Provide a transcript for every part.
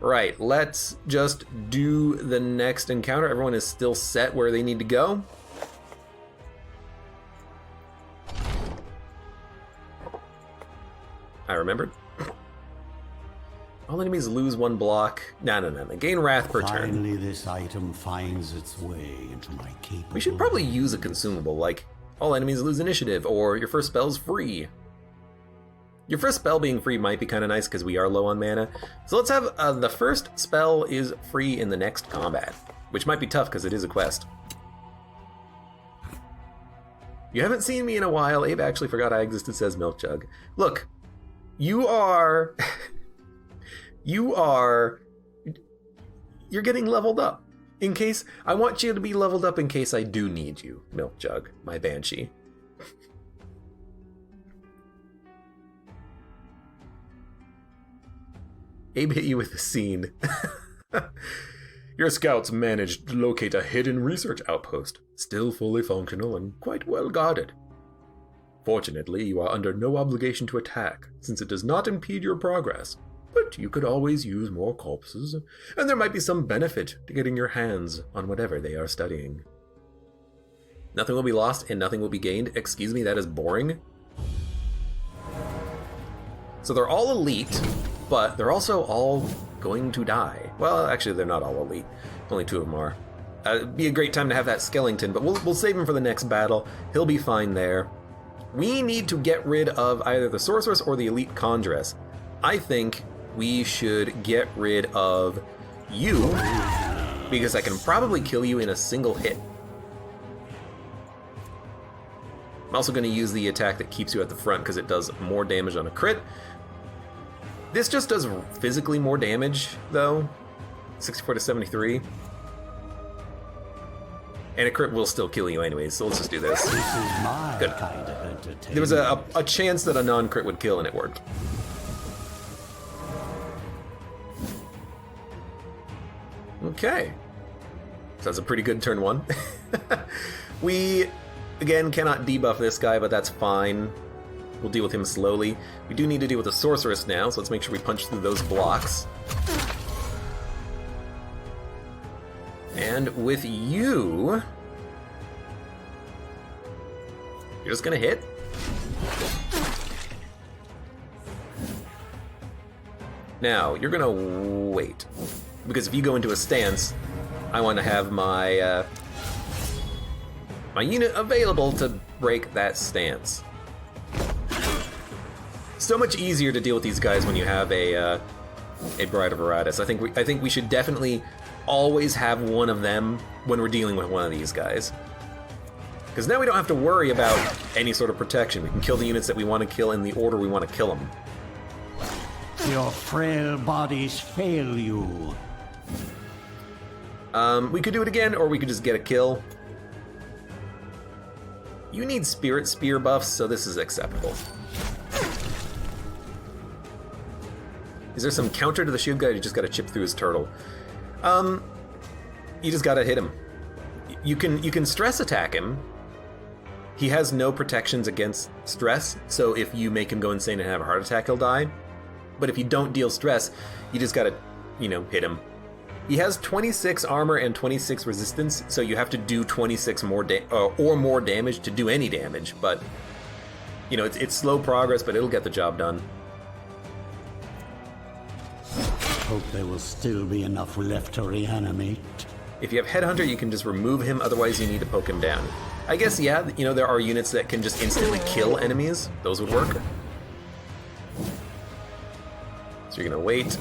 Right, let's just do the next encounter. Everyone is still set where they need to go. I remembered. All enemies lose 1 block. No. They gain wrath per turn. Finally, this item finds its way into my capable. We should probably use a consumable, like all enemies lose initiative, or your first spell's free. Your first spell being free might be kind of nice because we are low on mana. So let's have the first spell is free in the next combat, which might be tough because it is a quest. You haven't seen me in a while. Abe actually forgot I existed, says Milk Jug. Look, you are... You're getting leveled up. In case, I want you to be leveled up in case I do need you, Milk Jug, my Banshee. Abe hit you with the scene. Your scouts managed to locate a hidden research outpost, still fully functional and quite well guarded. Fortunately, you are under no obligation to attack, since it does not impede your progress. But you could always use more corpses, and there might be some benefit to getting your hands on whatever they are studying. Nothing will be lost and nothing will be gained. Excuse me, that is boring. So they're all elite, but they're also all going to die. Well, actually, they're not all elite. Only 2 of them are. It'd be a great time to have that skeleton, but we'll save him for the next battle. He'll be fine there. We need to get rid of either the sorceress or the elite conjuress. I think we should get rid of you, because I can probably kill you in a single hit. I'm also going to use the attack that keeps you at the front because it does more damage on a crit. This just does physically more damage, though. 64 to 73. And a crit will still kill you anyways, so let's just do this. This is my Good. kind of entertainment. There was a chance that a non-crit would kill, and it worked. Okay. So that's a pretty good turn 1. We, again, cannot debuff this guy, but that's fine. We'll deal with him slowly. We do need to deal with the sorceress now, so let's make sure we punch through those blocks. And with you... You're just gonna hit? Now, you're gonna wait. Because if you go into a stance, I want to have my my unit available to break that stance. So much easier to deal with these guys when you have a Bride of Iratus. I think we should definitely always have one of them when we're dealing with one of these guys. Because now we don't have to worry about any sort of protection. We can kill the units that we want to kill in the order we want to kill them. Your frail bodies fail you. We could do it again, or we could just get a kill. You need Spirit Spear buffs, so this is acceptable. Is there some counter to the shield guy? You just gotta chip through his turtle. You just gotta hit him. You can stress attack him. He has no protections against stress, so if you make him go insane and have a heart attack, he'll die. But if you don't deal stress, you just gotta, hit him. He has 26 armor and 26 resistance, so you have to do 26 more or more damage to do any damage. But it's slow progress, but it'll get the job done. Hope there will still be enough left to reanimate. If you have Headhunter, you can just remove him. Otherwise, you need to poke him down. I guess, yeah, there are units that can just instantly kill enemies. Those would work. So you're gonna wait.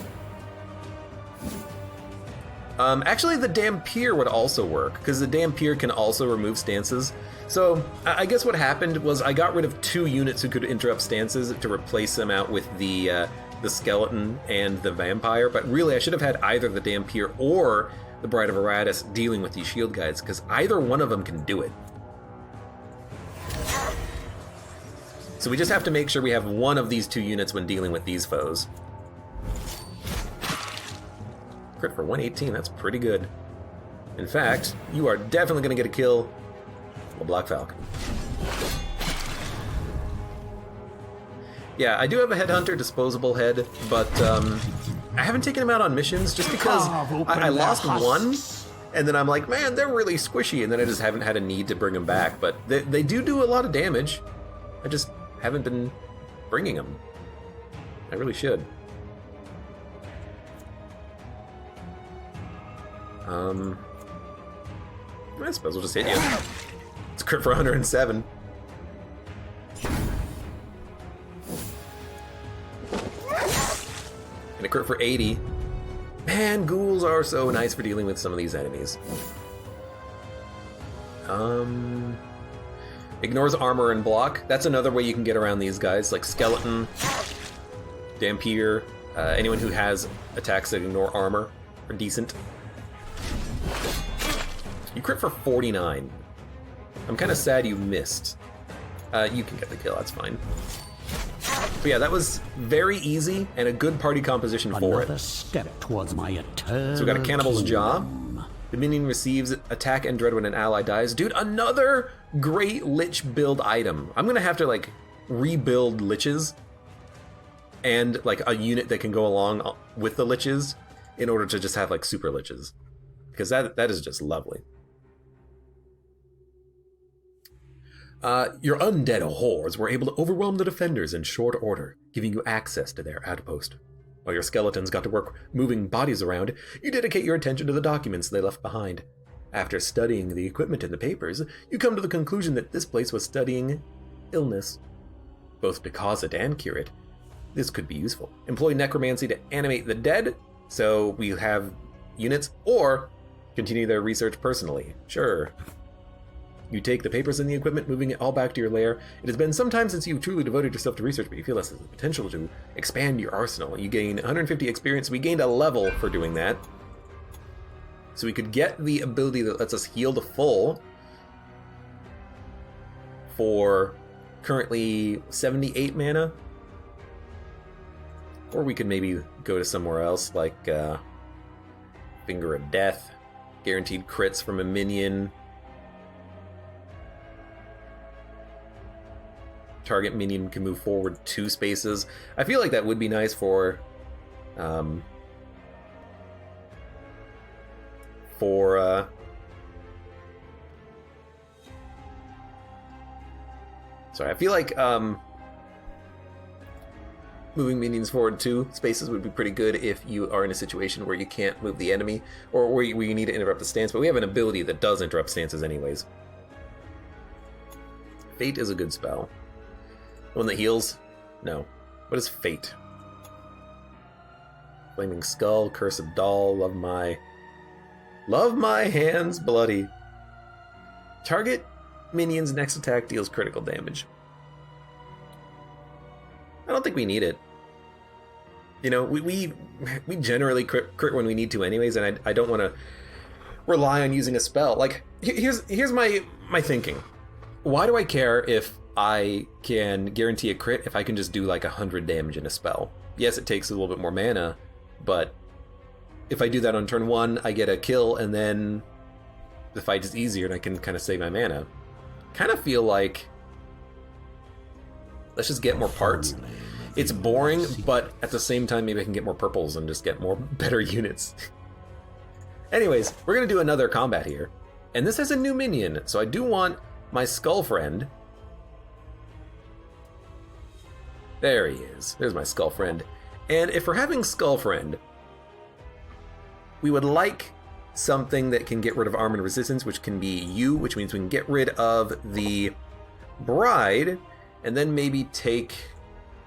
Actually, the Dampier would also work, because the Dampier can also remove stances. So, I guess what happened was I got rid of 2 units who could interrupt stances to replace them out with the skeleton and the vampire, but really I should have had either the Dampier or the Bride of Iratus dealing with these shield guys, because either one of them can do it. So we just have to make sure we have one of these 2 units when dealing with these foes. Crit for 118, that's pretty good. In fact, you are definitely going to get a kill. Well, Black Falcon. Yeah, I do have a Headhunter disposable head, but I haven't taken them out on missions just because I lost one, and then I'm like, man, they're really squishy, and then I just haven't had a need to bring them back. But they do a lot of damage. I just haven't been bringing them. I really should. I suppose we'll just hit you. It's a crit for 107. And a crit for 80. Man, ghouls are so nice for dealing with some of these enemies. Ignores armor and block. That's another way you can get around these guys, like Skeleton, Dampier, anyone who has attacks that ignore armor are decent. You crit for 49. I'm kind of sad you missed. You can get the kill, that's fine. But yeah, that was very easy and a good party composition for Another step towards my eternal So we got a Cannibal's Jaw. kingdom. The minion receives attack and dread when an ally dies. Dude, another great Lich build item. I'm gonna have to like rebuild Liches and like a unit that can go along with the Liches in order to just have like super Liches. Because that is just lovely. Your undead hordes were able to overwhelm the defenders in short order, giving you access to their outpost. While your skeletons got to work moving bodies around, you dedicate your attention to the documents they left behind. After studying the equipment in the papers, you come to the conclusion that this place was studying illness. Both to cause it and cure it, this could be useful. Employ necromancy to animate the dead, so we have units, or continue their research personally. Sure. You take the papers and the equipment, moving it all back to your lair. It has been some time since you truly devoted yourself to research, but you feel this has the potential to expand your arsenal. You gain 150 experience. We gained a level for doing that. So we could get the ability that lets us heal to full for currently 78 mana. Or we could maybe go to somewhere else, like Finger of Death, guaranteed crits from a minion. Target minion can move forward 2 spaces. I feel like that would be nice for sorry, I feel like moving minions forward 2 spaces would be pretty good if you are in a situation where you can't move the enemy, or where you need to interrupt the stance, but we have an ability that does interrupt stances anyways. Fate is a good spell. One that heals? No. What is Fate? Flaming Skull, Curse of Doll, Love my hands bloody. Target minion's next attack deals critical damage. I don't think we need it. You know, we generally crit when we need to anyways, and I don't want to rely on using a spell. Like, here's my thinking. Why do I care if I can guarantee a crit if I can just do like 100 damage in a spell? Yes, it takes a little bit more mana, but if I do that on turn 1, I get a kill, and then the fight is easier and I can kind of save my mana. Kind of feel like let's just get more parts. It's boring, but at the same time, maybe I can get more purples and just get more better units. Anyways, we're going to do another combat here. And this has a new minion, so I do want my Skull Friend. There he is. There's my Skull Friend. And if we're having Skull Friend, we would like something that can get rid of armor and resistance, which can be you, which means we can get rid of the Bride, and then maybe take...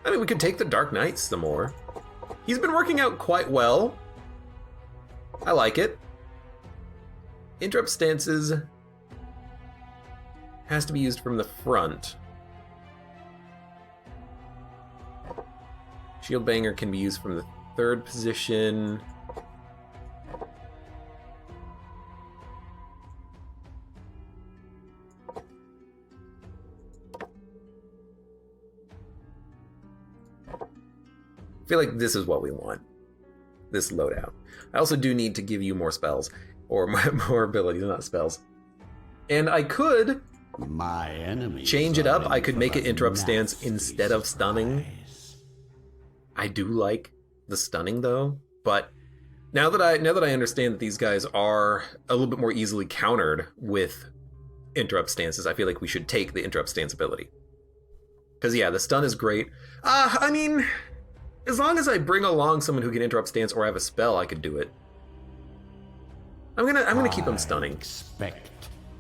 I mean, we could take the Dark Knight some more. He's been working out quite well. I like it. Interrupt stances has to be used from the front. Shield Banger can be used from the 3rd position. I feel like this is what we want. This loadout. I also do need to give you more spells. Or more abilities, not spells. And I could My enemies change it up. are I could make it interrupt stance nasty instead of stunning. spies. I do like the stunning though. But now that I understand that these guys are a little bit more easily countered with interrupt stances, I feel like we should take the interrupt stance ability. Because yeah, the stun is great. I mean, as long as I bring along someone who can interrupt stance or have a spell, I could do it. I'm gonna keep him stunning. Expect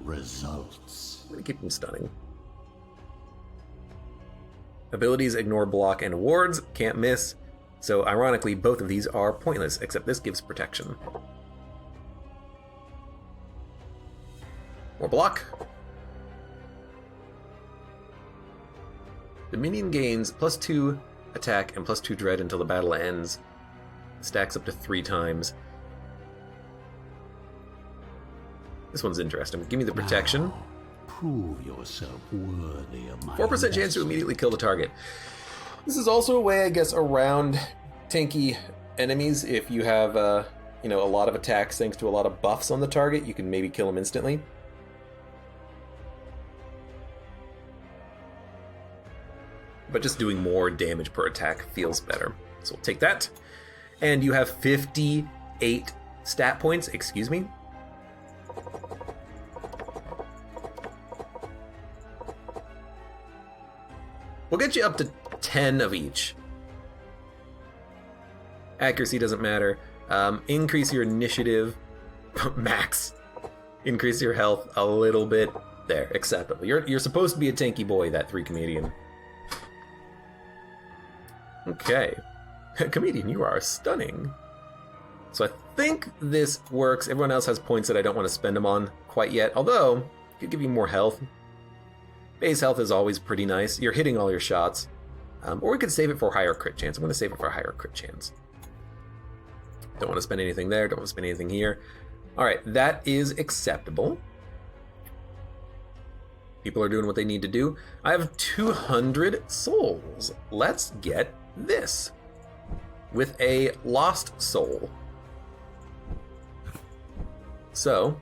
results. I'm gonna keep him stunning. Abilities ignore block and wards, can't miss. So ironically, both of these are pointless, except this gives protection. More block. The minion gains +2 attack and +2 dread until the battle ends. Stacks up to 3 times. This one's interesting. Give me the protection. Now, prove yourself worthy of my 4% chance to investment. immediately kill the target. This is also a way, I guess, around tanky enemies. If you have, a lot of attacks thanks to a lot of buffs on the target, you can maybe kill them instantly. But just doing more damage per attack feels better. So we'll take that. And you have 58 stat points, excuse me. We'll get you up to 10 of each. Accuracy doesn't matter. Increase your initiative. Max. Increase your health a little bit. There, acceptable. You're supposed to be a tanky boy, that 3 comedian. Okay. Comedian, you are stunning. So I think this works. Everyone else has points that I don't want to spend them on quite yet. Although, it could give you more health. Base health is always pretty nice. You're hitting all your shots. Or we could save it for a higher crit chance. I'm going to save it for a higher crit chance. Don't want to spend anything there. Don't want to spend anything here. Alright, that is acceptable. People are doing what they need to do. I have 200 souls. Let's get this. With a lost soul. So,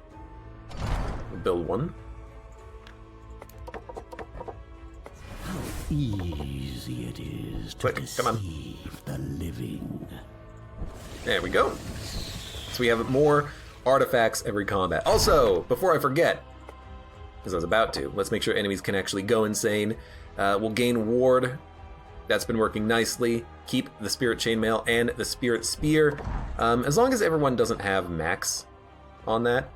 we'll build one. Easy it is to Quick, come on. deceive the living. There we go. So we have more artifacts every combat. Also, before I forget, because I was about to, let's make sure enemies can actually go insane. We'll gain ward. That's been working nicely. Keep the spirit chainmail and the spirit spear. As long as everyone doesn't have max on that.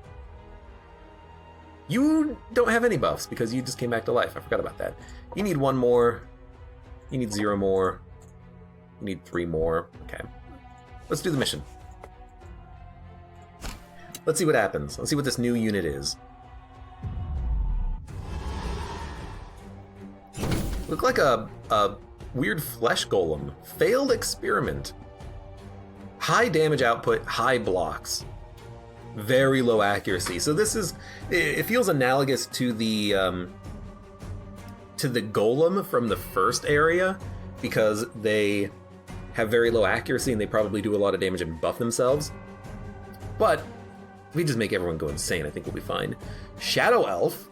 You don't have any buffs because you just came back to life. I forgot about that. You need 1 more. You need 0 more. You need 3 more. Okay. Let's do the mission. Let's see what happens. Let's see what this new unit is. Look like a weird flesh golem. Failed experiment. High damage output, high blocks. Very low accuracy. So this is, it feels analogous to the golem from the first area, because they have very low accuracy and they probably do a lot of damage and buff themselves. But if we just make everyone go insane, I think we'll be fine. Shadow Elf,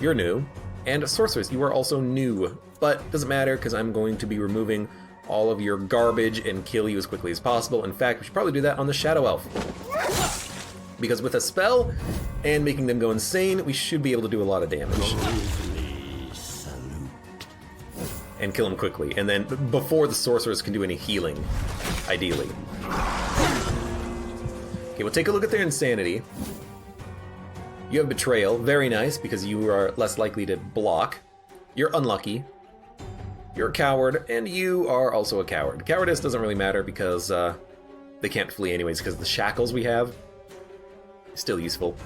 you're new. And Sorceress, you are also new. But doesn't matter, because I'm going to be removing all of your garbage and kill you as quickly as possible. In fact, we should probably do that on the Shadow Elf. Because with a spell and making them go insane, we should be able to do a lot of damage. And kill them quickly. And then before the sorcerers can do any healing, ideally. Okay, we'll take a look at their insanity. You have Betrayal, very nice, because you are less likely to block. You're unlucky. You're a coward, and you are also a coward. Cowardice doesn't really matter because they can't flee anyways, because of the shackles we have. Still useful.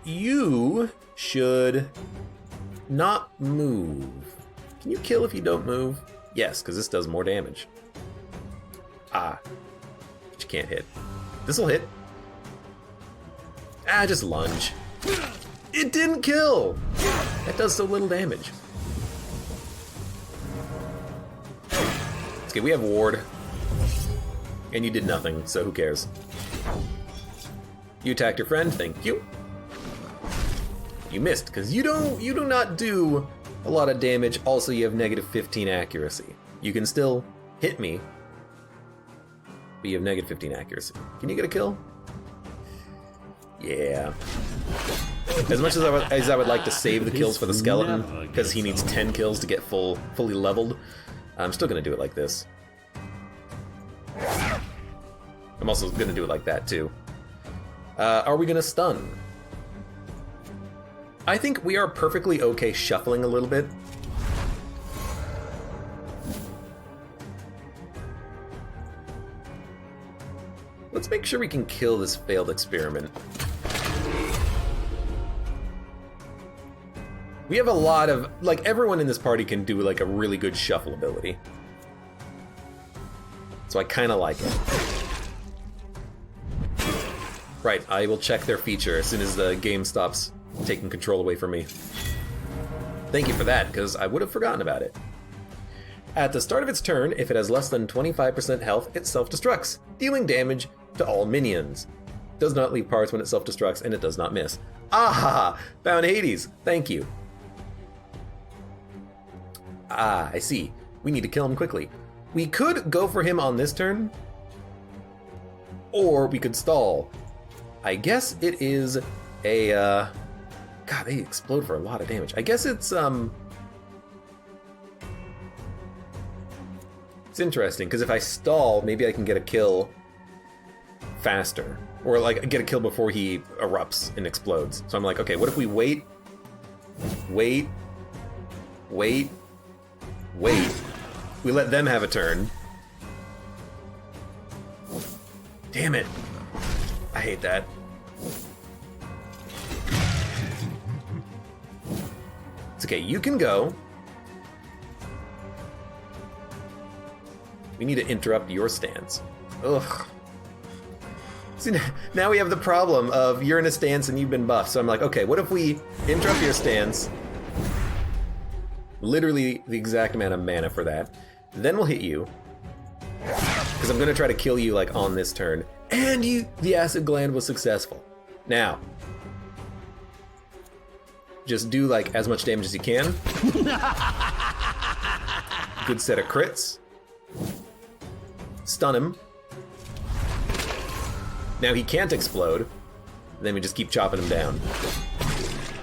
You should not move. Can you kill if you don't move? Yes, because this does more damage. But you can't hit. This'll hit. Just lunge. It didn't kill! That does so little damage. Okay, we have ward. And you did nothing, so who cares? You attacked your friend, thank you. You missed, because you do not do a lot of damage. Also, you have -15 accuracy. You can still hit me. but you have negative 15 accuracy. Can you get a kill? Yeah. As much as I would like to save the kills for the skeleton, because he needs 10 kills to get fully leveled, I'm still going to do it like this. I'm also going to do it like that, too. Are we going to stun? I think we are perfectly okay shuffling a little bit. Let's make sure we can kill this failed experiment. We have a lot of, like, everyone in this party can do, like, a really good shuffle ability. So I kind of like it. Right, I will check their feature as soon as the game stops taking control away from me. Thank you for that, because I would have forgotten about it. At the start of its turn, if it has less than 25% health, it self-destructs, dealing damage to all minions. Does not leave parts when it self-destructs, and it does not miss. Ah! Found Hades! Thank you. Ah, I see. We need to kill him quickly. We could go for him on this turn, or we could stall. I guess it is a, God, they explode for a lot of damage. I guess it's interesting, because if I stall, maybe I can get a kill faster. Or, like, get a kill before he erupts and explodes. So I'm like, okay, what if we wait? We let them have a turn. Damn it. I hate that. It's okay, you can go. We need to interrupt your stance. Ugh. See, now we have the problem of you're in a stance and you've been buffed. So I'm like, okay, what if we interrupt your stance? Literally the exact amount of mana for that. Then we'll hit you. Because I'm going to try to kill you, like, on this turn. And the acid gland was successful. Now, just do, like, as much damage as you can. Good set of crits. Stun him. Now he can't explode. Then we just keep chopping him down.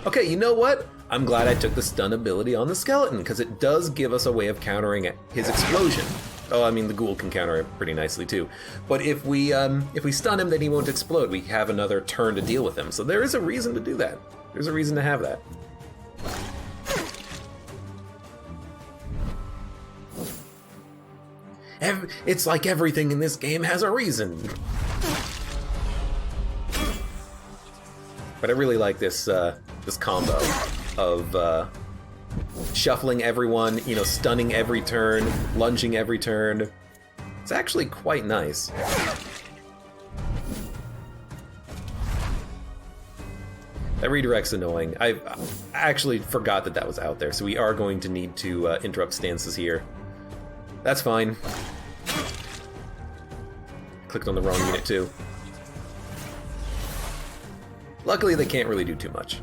Okay, you know what? I'm glad I took the stun ability on the skeleton, because it does give us a way of countering his explosion. Oh, I mean, the ghoul can counter it pretty nicely too. But if we stun him, then he won't explode. We have another turn to deal with him. So there is a reason to do that. There's a reason to have that. It's like everything in this game has a reason. But I really like this this combo of shuffling everyone, you know, stunning every turn, lunging every turn. It's actually quite nice. That redirect's annoying. I actually forgot that was out there, so we are going to need to interrupt stances here. That's fine. Clicked on the wrong unit too. Luckily, they can't really do too much.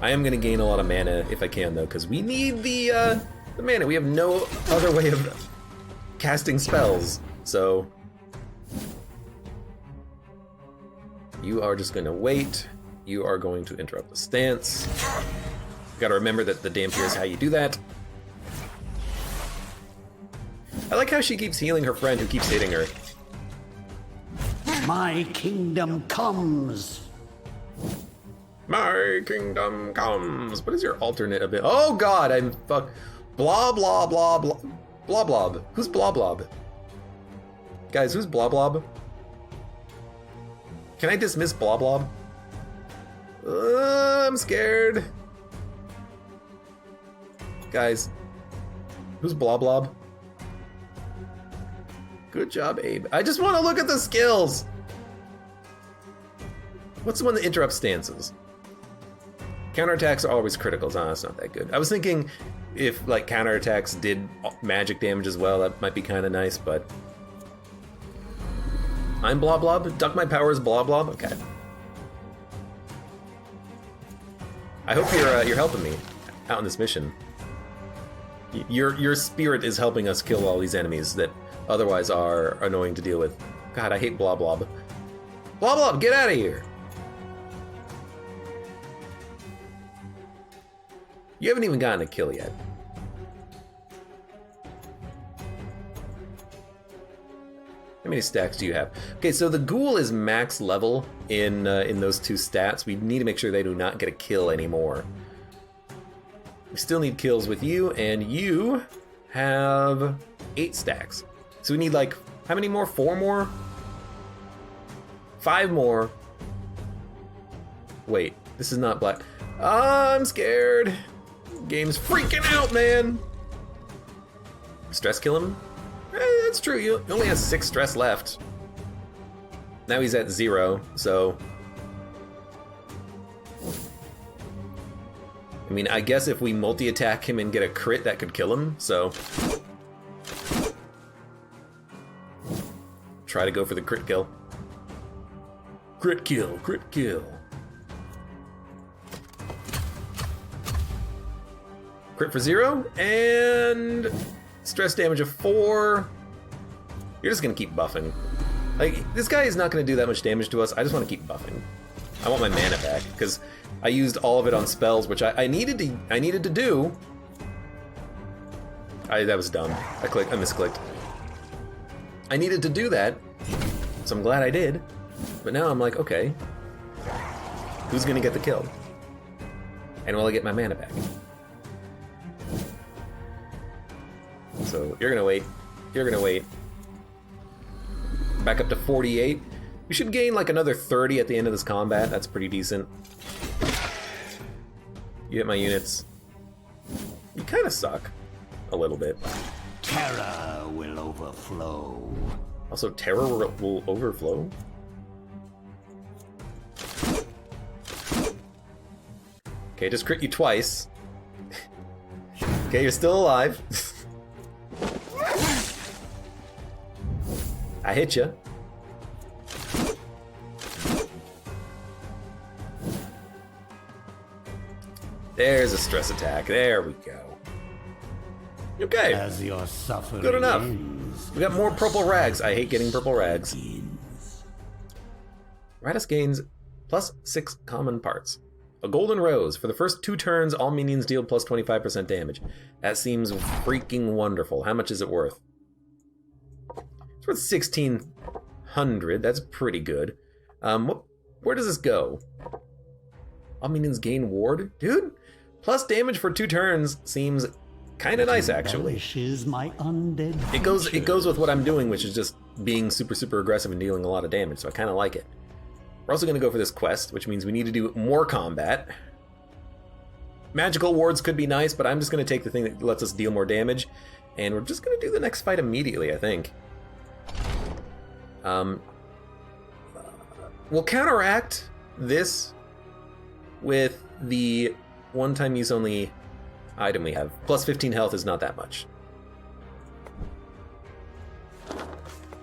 I am going to gain a lot of mana if I can, though, because we need the mana. We have no other way of casting spells, so... You are just going to wait. You are going to interrupt the stance. Got to remember that the dampier is how you do that. I like how she keeps healing her friend who keeps hitting her. My kingdom comes. My kingdom comes. What is your alternate a bit? Oh god, I'm fuck. Blah blah blah blah. Blah blob. Who's blah blob? Guys, who's blah blob? Can I dismiss blah blob? I'm scared. Guys, who's blah blob? Good job, Abe. I just want to look at the skills. What's the one that interrupts stances? Counterattacks are always criticals. Oh, that's not that good. I was thinking if, like, counterattacks did magic damage as well, that might be kind of nice, but... I'm blah blob? Duck my powers blah blob? Okay. I hope you're helping me out on this mission. Your spirit is helping us kill all these enemies that otherwise are annoying to deal with. God, I hate Blob Blob. Blob Blob, get out of here! You haven't even gotten a kill yet. How many stacks do you have? Okay, so the ghoul is max level in those two stats. We need to make sure they do not get a kill anymore. We still need kills with you, and you have 8 stacks. So we need like, how many more? 4 more? 5 more. Wait, this is not black. I'm scared. Game's freaking out, man. Stress kill him? That's true, he only has 6 stress left. Now he's at 0, so... I mean, I guess if we multi-attack him and get a crit, that could kill him, so... Try to go for the crit kill. Crit kill, crit kill. Crit for 0, and... stress damage of 4. You're just gonna keep buffing. Like, this guy is not gonna do that much damage to us. I just want to keep buffing. I want my mana back, because I used all of it on spells, which I needed to do. That was dumb. I misclicked. I needed to do that, so I'm glad I did. But now I'm like, okay, who's gonna get the kill? And will I get my mana back? So you're gonna wait. You're gonna wait. Back up to 48. We should gain like another 30 at the end of this combat. That's pretty decent. You hit my units. You kind of suck. A little bit. Terror will overflow. Also, terror will overflow? Okay, just crit you twice. Okay, you're still alive. I hit you. There's a stress attack. There we go. Okay. As your suffering Good enough. ends, We got more purple rags. I hate getting purple rags. Iratus gains plus 6 common parts. A golden rose. For the first 2 turns, all minions deal plus 25% damage. That seems freaking wonderful. How much is it worth? It's worth 1,600. That's pretty good. Where does this go? All minions gain ward? Dude, plus damage for 2 turns seems kind of nice, actually. My undead It goes with what I'm doing, which is just being super aggressive and dealing a lot of damage, so I kind of like it. We're also going to go for this quest, which means we need to do more combat. Magical wards could be nice, but I'm just going to take the thing that lets us deal more damage, and we're just going to do the next fight immediately, I think. We'll counteract this with the one-time use only item we have. Plus 15 health is not that much.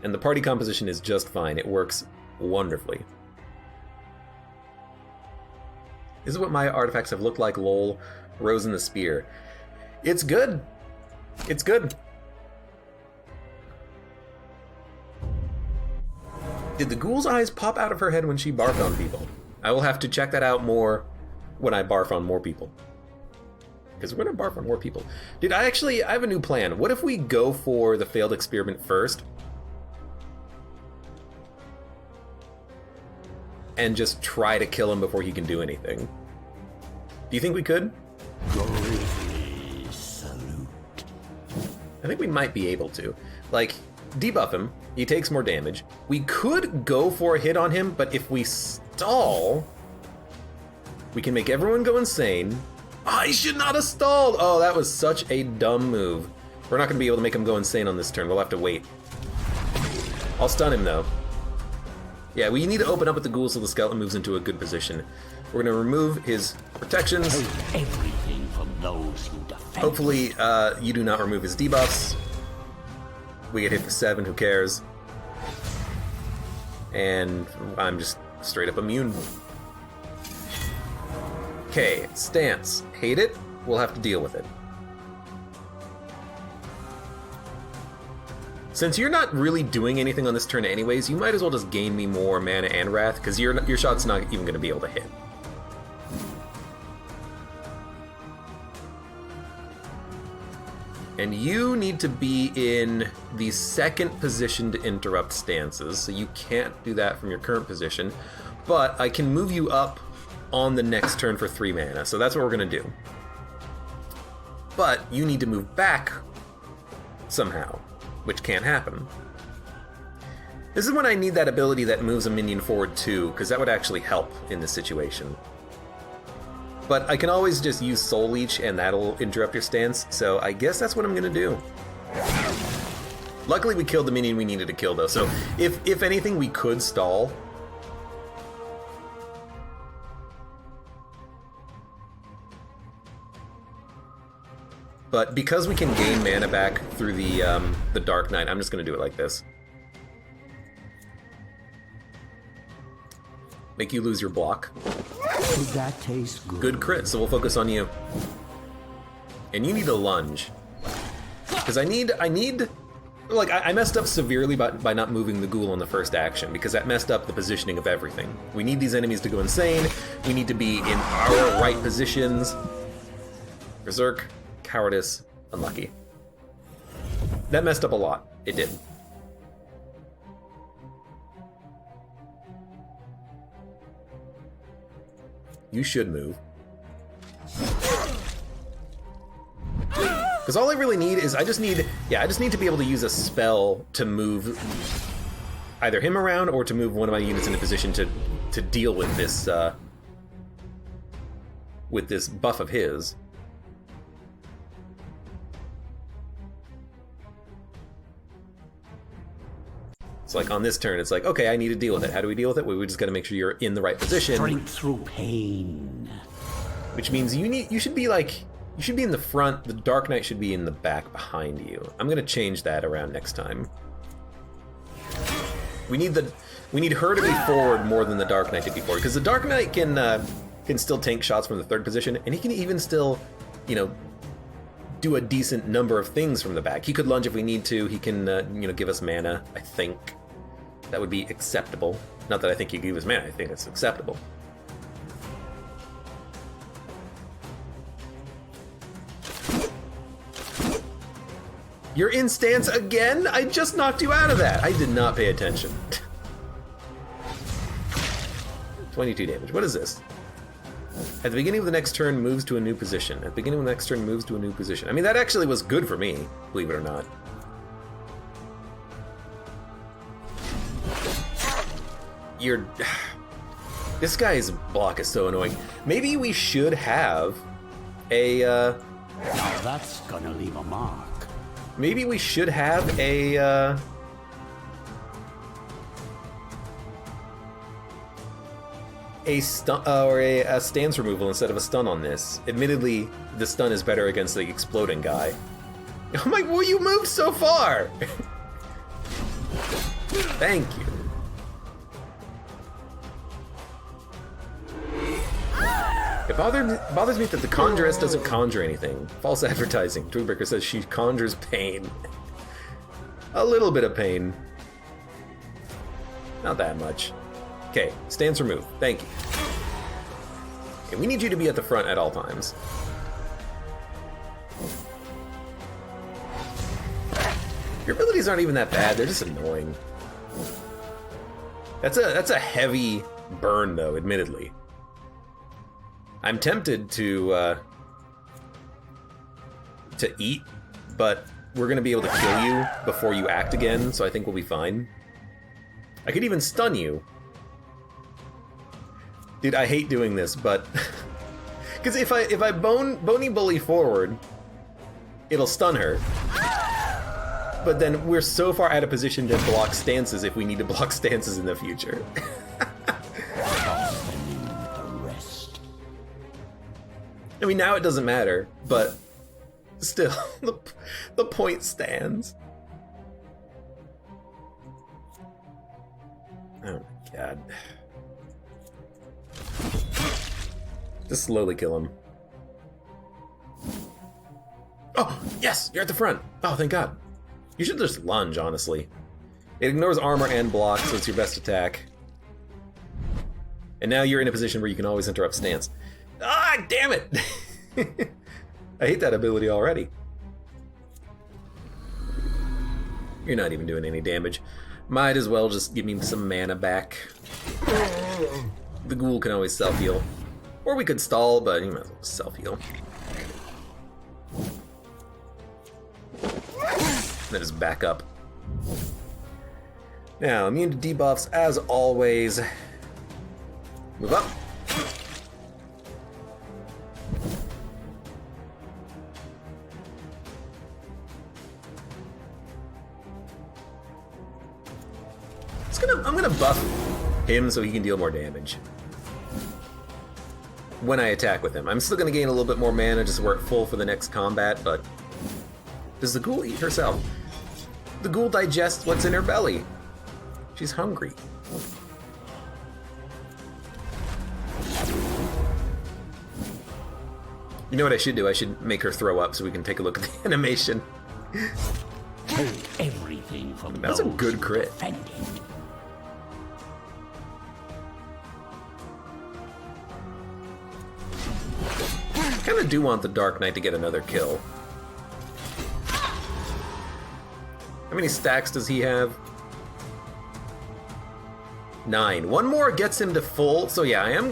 And the party composition is just fine. It works wonderfully. This is what my artifacts have looked like, lol. Rose in the Spear. It's good. It's good. Did the ghoul's eyes pop out of her head when she barfed on people? I will have to check that out more when I barf on more people. Because we're gonna barf on more people. Dude, I have a new plan. What if we go for the failed experiment first? And just try to kill him before he can do anything. Do you think we could? salute. I think we might be able to. Like, debuff him, he takes more damage. We could go for a hit on him, but if we stall, we can make everyone go insane. I should not have stalled! Oh, that was such a dumb move. We're not gonna be able to make him go insane on this turn. We'll have to wait. I'll stun him, though. Yeah, we need to open up with the ghoul so the skeleton moves into a good position. We're gonna remove his protections. Everything from those who defend. Hopefully, you do not remove his debuffs. We get hit for 7, who cares? And I'm just straight up immune. Okay, stance. Hate it? We'll have to deal with it. Since you're not really doing anything on this turn anyways, you might as well just gain me more mana and wrath, because your shot's not even going to be able to hit. And you need to be in the second position to interrupt stances, so you can't do that from your current position. But I can move you up on the next turn for 3 mana, so that's what we're going to do. But you need to move back somehow, which can't happen. This is when I need that ability that moves a minion forward too, because that would actually help in this situation. But I can always just use Soul Leech and that'll interrupt your stance, so I guess that's what I'm gonna do. Luckily we killed the minion we needed to kill though, so if anything we could stall. But because we can gain mana back through the Dark Knight, I'm just gonna do it like this. Make you lose your block. Did that taste good? Good crit, so we'll focus on you. And you need a lunge. Because I need, like, I messed up severely by not moving the ghoul on the first action, because that messed up the positioning of everything. We need these enemies to go insane, we need to be in our right positions. Berserk, cowardice, unlucky. That messed up a lot, it did. You should move. Because all I really need is, I just need to be able to use a spell to move either him around or to move one of my units in a position to deal with this buff of his. It's like on this turn, it's like, okay, I need to deal with it. How do we deal with it? We just got to make sure you're in the right position. Strength through pain. Which means you should be in the front. The Dark Knight should be in the back behind you. I'm gonna change that around next time. We need her to be forward more than the Dark Knight to be forward, because the Dark Knight can still tank shots from the third position, and he can even still, do a decent number of things from the back. He could lunge if we need to. He can, give us mana, I think. That would be acceptable. Not that I think he gave us mana, I think it's acceptable. You're in stance again? I just knocked you out of that. I did not pay attention. 22 damage. What is this? At the beginning of the next turn, moves to a new position. At the beginning of the next turn, moves to a new position. I mean, that actually was good for me, believe it or not. This guy's block is so annoying. Maybe we should have a, Now that's gonna leave a mark. Maybe we should have a stun or a stance removal instead of a stun on this. Admittedly, the stun is better against the exploding guy. I'm like, well, you moved so far. Thank you. It bothers me that the Conjuress doesn't conjure anything. False advertising. Twigbreaker says she conjures pain. A little bit of pain. Not that much. Okay, stance remove. Thank you. Okay, we need you to be at the front at all times. Your abilities aren't even that bad, they're just annoying. That's a heavy burn though, admittedly. I'm tempted to eat, but we're gonna be able to kill you before you act again, so I think we'll be fine. I could even stun you. Dude, I hate doing this, but because if I bony bully forward, it'll stun her. But then we're so far out of position to block stances if we need to block stances in the future. I mean, now it doesn't matter, but still, the point stands. Oh my god. Just slowly kill him. Oh, yes! You're at the front! Oh, thank god. You should just lunge, honestly. It ignores armor and block, so it's your best attack. And now you're in a position where you can always interrupt stance. Ah, damn it! I hate that ability already. You're not even doing any damage. Might as well just give me some mana back. The ghoul can always self-heal. Or we could stall, but you might as well self-heal. Then just back up. Now, immune to debuffs as always. Move up. I'm gonna buff him so he can deal more damage when I attack with him. I'm still gonna gain a little bit more mana just so we're at full for the next combat, but does the ghoul eat herself? The ghoul digests what's in her belly. She's hungry. You know what I should do? I should make her throw up so we can take a look at the animation. Everything from That's a good crit. offended. I kinda do want the Dark Knight to get another kill. How many stacks does he have? 9. One more gets him to full, so yeah, I'm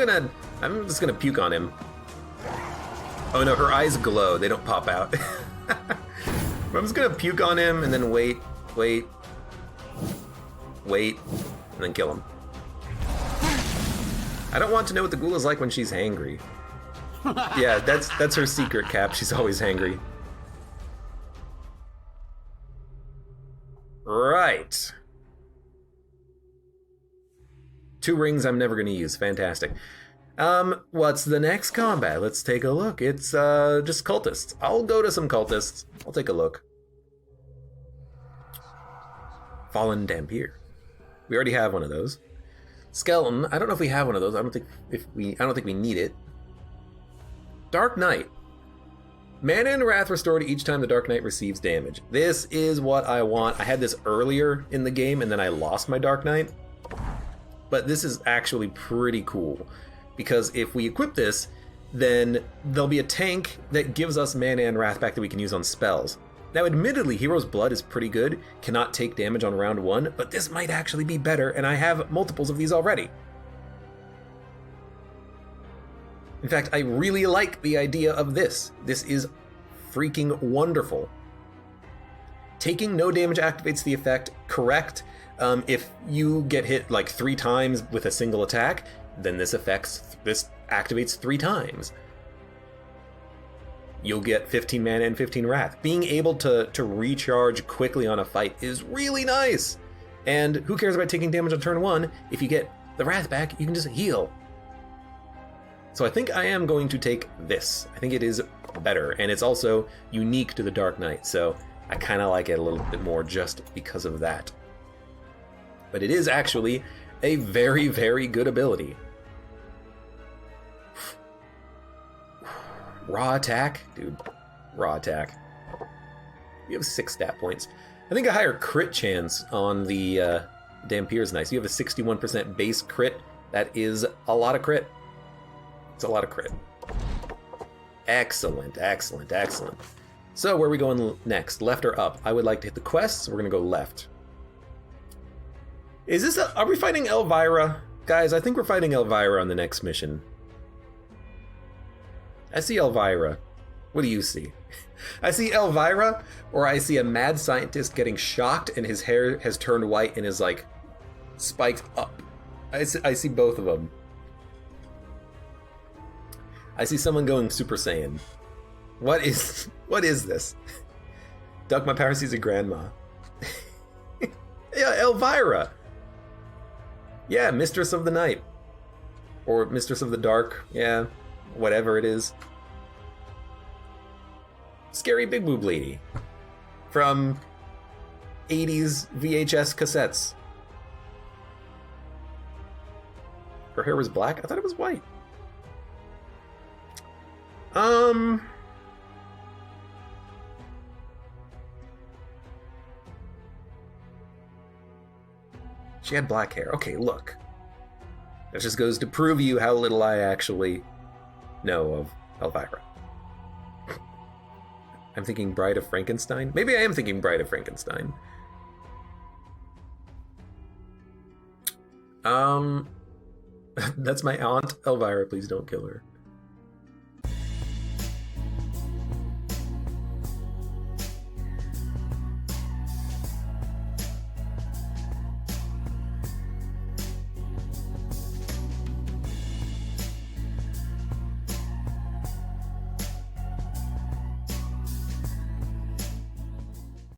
just gonna puke on him. Oh no, her eyes glow, they don't pop out. I'm just gonna puke on him and then wait, and then kill him. I don't want to know what the ghoul is like when she's hangry. Yeah, that's her secret, Cap. She's always hangry. Right. 2 rings I'm never gonna use. Fantastic. What's the next combat? Let's take a look. It's just cultists. I'll go to some cultists. I'll take a look. Fallen Dampier. We already have one of those. Skeleton. I don't know if we have one of those. I don't think we need it. Dark Knight. Mana and Wrath restored each time the Dark Knight receives damage. This is what I want. I had this earlier in the game and then I lost my Dark Knight. But this is actually pretty cool. Because if we equip this, then there'll be a tank that gives us mana and Wrath back that we can use on spells. Now admittedly, Hero's Blood is pretty good, cannot take damage on round 1, but this might actually be better, and I have multiples of these already. In fact, I really like the idea of this. This is freaking wonderful. Taking no damage activates the effect, correct. If you get hit like 3 times with a single attack, then this activates 3 times. You'll get 15 mana and 15 Wrath. Being able to recharge quickly on a fight is really nice. And who cares about taking damage on turn 1? If you get the Wrath back, you can just heal. So I think I am going to take this. I think it is better, and it's also unique to the Dark Knight, so I kind of like it a little bit more just because of that. But it is actually a very, very good ability. Raw attack? Dude, raw attack. You have 6 stat points. I think a higher crit chance on the Dampier is nice. You have a 61% base crit. That is a lot of crit. It's a lot of crit. Excellent, excellent, excellent. So where are we going next? Left or up? I would like to hit the quests. We're going to go left. Is this are we fighting Elvira? Guys, I think we're fighting Elvira on the next mission. I see Elvira. What do you see? I see Elvira, or I see a mad scientist getting shocked and his hair has turned white and is like spiked up. I see both of them. I see someone going Super Saiyan. What is this? Duck my power sees a grandma. Yeah, Elvira. Yeah, Mistress of the Night. Or Mistress of the Dark. Yeah, whatever it is. Scary Big Boob Lady. From 80s VHS cassettes. Her hair was black? I thought it was white. She had black hair. Okay, look. That just goes to prove you how little I actually know of Elvira. I'm thinking Bride of Frankenstein. Maybe I am thinking Bride of Frankenstein. That's my aunt, Elvira. Please don't kill her.